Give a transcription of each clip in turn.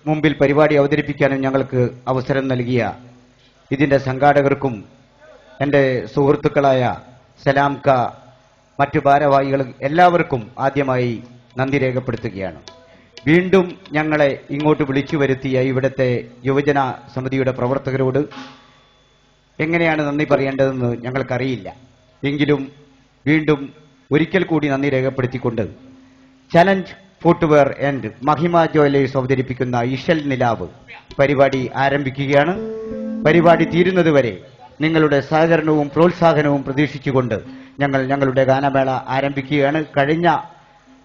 മുമ്പിൽ പരിപാടി അവതരിപ്പിക്കാനും ഞങ്ങൾക്ക് അവസരം നൽകിയ ഇതിന്റെ സംഘാടകർക്കും എൻ്റെ സുഹൃത്തുക്കളായ സലാംക മറ്റു ഭാരവാഹികൾ എല്ലാവർക്കും ആദ്യമായി നന്ദി രേഖപ്പെടുത്തുകയാണ്. വീണ്ടും ഞങ്ങളെ ഇങ്ങോട്ട് വിളിച്ചു വരുത്തിയ ഇവിടുത്തെ യുവജന സമിതിയുടെ പ്രവർത്തകരോട് എങ്ങനെയാണ് നന്ദി പറയേണ്ടതെന്ന് ഞങ്ങൾക്കറിയില്ല. എങ്കിലും വീണ്ടും ഒരിക്കൽ കൂടി നന്ദി രേഖപ്പെടുത്തിക്കൊണ്ട് ചലഞ്ച് ഫുട്വെയർ ആൻഡ് മഹിമ ജ്വല്ലേഴ്സ് അവതരിപ്പിക്കുന്ന ഇശൽ നിലാവ് പരിപാടി ആരംഭിക്കുകയാണ്. പരിപാടി തീരുന്നതുവരെ നിങ്ങളുടെ സഹകരണവും പ്രോത്സാഹനവും പ്രതീക്ഷിച്ചുകൊണ്ട് ഞങ്ങളുടെ ഗാനമേള ആരംഭിക്കുകയാണ്. കഴിഞ്ഞ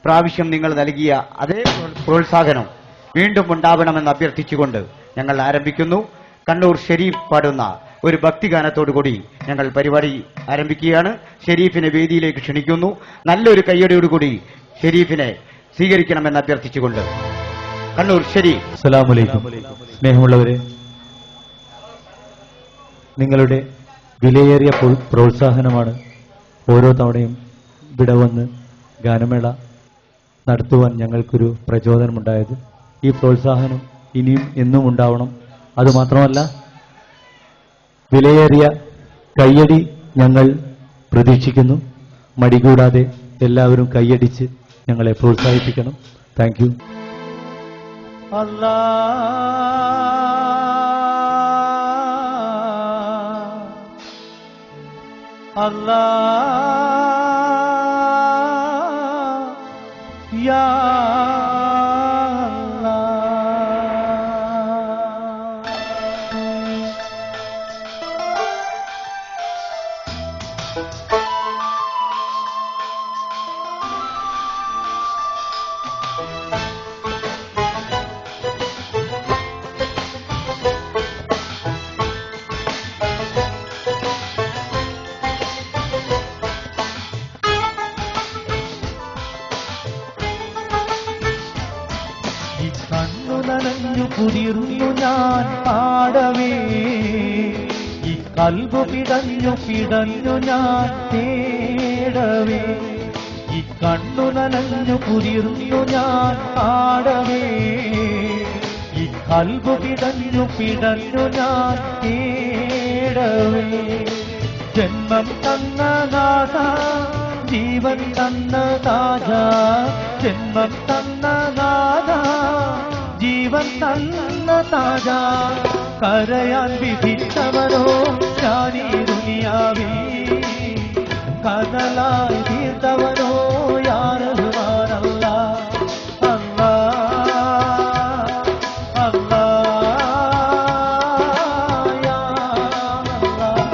പ്രാവശ്യം നിങ്ങൾ നൽകിയ അതേ പ്രോത്സാഹനം വീണ്ടും ഉണ്ടാവണമെന്ന് അഭ്യർത്ഥിച്ചുകൊണ്ട് ഞങ്ങൾ ആരംഭിക്കുന്നു. കണ്ണൂർ ഷെരീഫ് പാടുന്ന ഒരു ഭക്തിഗാനത്തോടുകൂടി ഞങ്ങൾ പരിപാടി ആരംഭിക്കുകയാണ്. ഷെരീഫിനെ വേദിയിലേക്ക് ക്ഷണിക്കുന്നു. നല്ലൊരു കയ്യടിയോടുകൂടി ഷെരീഫിനെ സ്വീകരിക്കണമെന്ന് അഭ്യർത്ഥിച്ചുകൊണ്ട് കണ്ണൂർ ഷെരീഫ്. അസ്സലാമു അലൈക്കും. സ്നേഹമുള്ളവരെ, നിങ്ങളുടെ വിലയേറിയ പ്രോത്സാഹനമാണ് ഓരോ തവണയും ഇവിടെ വന്ന് ഗാനമേള നടത്തുവാൻ ഞങ്ങൾക്കൊരു പ്രചോദനമുണ്ടായത്. ഈ പ്രോത്സാഹനം ഇനിയും എന്നും ഉണ്ടാവണം. അതുമാത്രമല്ല, വിലയേറിയ കയ്യടി ഞങ്ങൾ പ്രതീക്ഷിക്കുന്നു. മടികൂടാതെ എല്ലാവരും കയ്യടിച്ച് ഞങ്ങളെ പ്രോത്സാഹിപ്പിക്കണം. Thank you. കുതിർന്നു ഞാൻ പാടവേ, ഈ കൽബ് പിടഞ്ഞു പിടഞ്ഞു ഞാൻ തേടവേ, ഈ കണ്ണു നനഞ്ഞു കുതിർന്നു ഞാൻ പാടവേ, ഈ കൽബ് പിടഞ്ഞു പിടഞ്ഞു ഞാൻ തേടവേ. ജന്മം തന്ന നാഥ, ജീവൻ തന്ന താജ, ജന്മം തന്ന നാഥ, ജീവൻ തന്ന താജ, കരയാൻ വിധിച്ചവനോ ഞാനീ ദുനിയാവിൽ, കനലായി തീർത്തവനോ യാ റഹ്മാനല്ലാഹ്. അല്ലാഹ് അല്ലാഹ് യാ അല്ലാഹ്.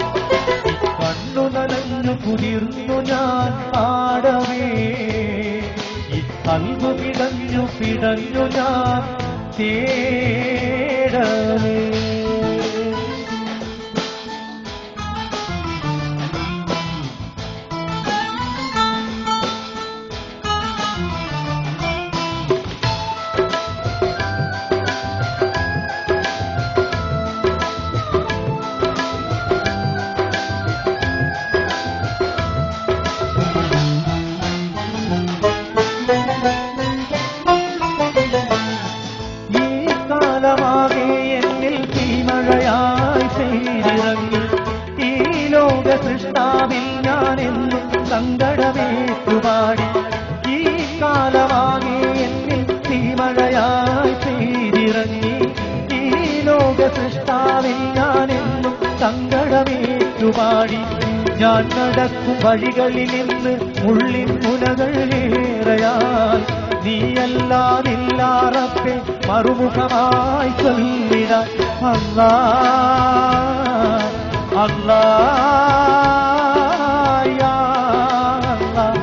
കണ്ണു നനഞ്ഞു കുതിർന്നു ഞാൻ പാടവേ, ഈ കൽബ് പിടഞ്ഞു പിടഞ്ഞു ഞാൻ തേടവേ. സൃഷ്ടാവിൽ ഞാനെന്നും സങ്കടമേറ്റുപാടി, ഈ കാലമാകെ എന്നിൽ തീമഴയായി പെയ്തിറങ്ങി, ഈ ലോക സൃഷ്ടാവിൽ ഞാനെന്നും സങ്കടമേറ്റുപാടി. ഞാൻ നടക്കും വഴികളിൽ നിന്ന് മുള്ളിൻ മുനകൾ ഏറയാൽ, നീയല്ലാതില്ലാ റബ്ബേ മറുമുഖമായി ചൊല്ലിടാൻ. അല്ലാഹ് അല്ലാഹ് യാ അല്ലാഹ്.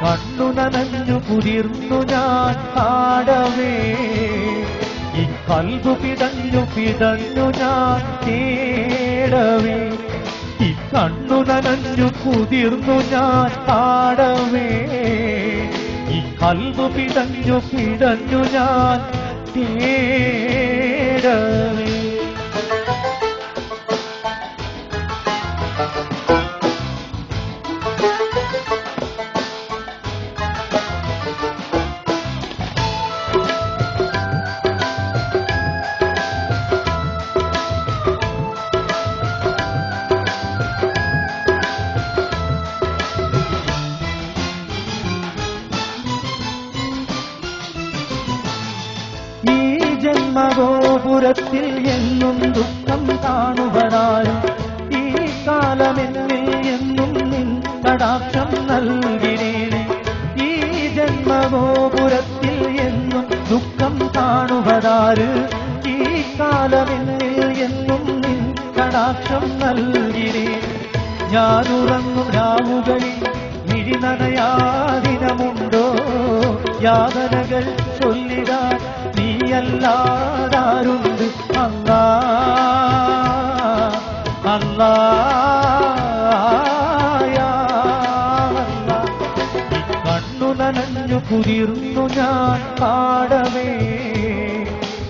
കണ്ണു നനഞ്ഞു കുതിർന്നു ഞാൻ പാടവേ, ഈ കൽബ് പിടഞ്ഞു പിടഞ്ഞു ഞാൻ തേടവേ, ഈ കണ്ണു നനഞ്ഞു കുതിർന്നു ഞാൻ പാടവേ, ഈ കൽബ് പിടഞ്ഞു പിടഞ്ഞു ഞാൻ തേടവേ. ഈ ജന്മഗോപുരത്തിൽ എന്നും ദുഃഖം കാണുവതാരും ഈ കാലമെന്നിൽ എന്നും നിൻ കടാക്ഷം നൽകിനേനെ ഈ ജന്മഗോപുരത്തിൽ എന്നും ദുഃഖം കാണുവതാര് ഈ കാലമെന്നിൽ എന്നും നിൻ കടാക്ഷം നൽകിനേ ഞാനുറങ്ങും രാവുകളിൽ മിഴിനനയാദിനമുണ്ടോ യാതനകൾ ചൊല്ലിടാൻ നീയല്ലാതാരുണ്ട് അല്ലാ അല്ലാ യാ അല്ലാ. ഈ കണ്ണു നനഞ്ഞു കുതിർന്നു ഞാൻ പാടവേ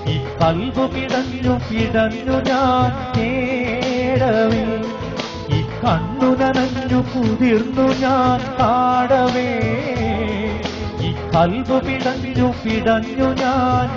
ഈ കൽബു പിടഞ്ഞു ഞാൻ തേടവേ ഈ കണ്ണു നനഞ്ഞു കുതിർന്നു ഞാൻ പാടവേ ഈ കൽബു പിടഞ്ഞു ഞാൻ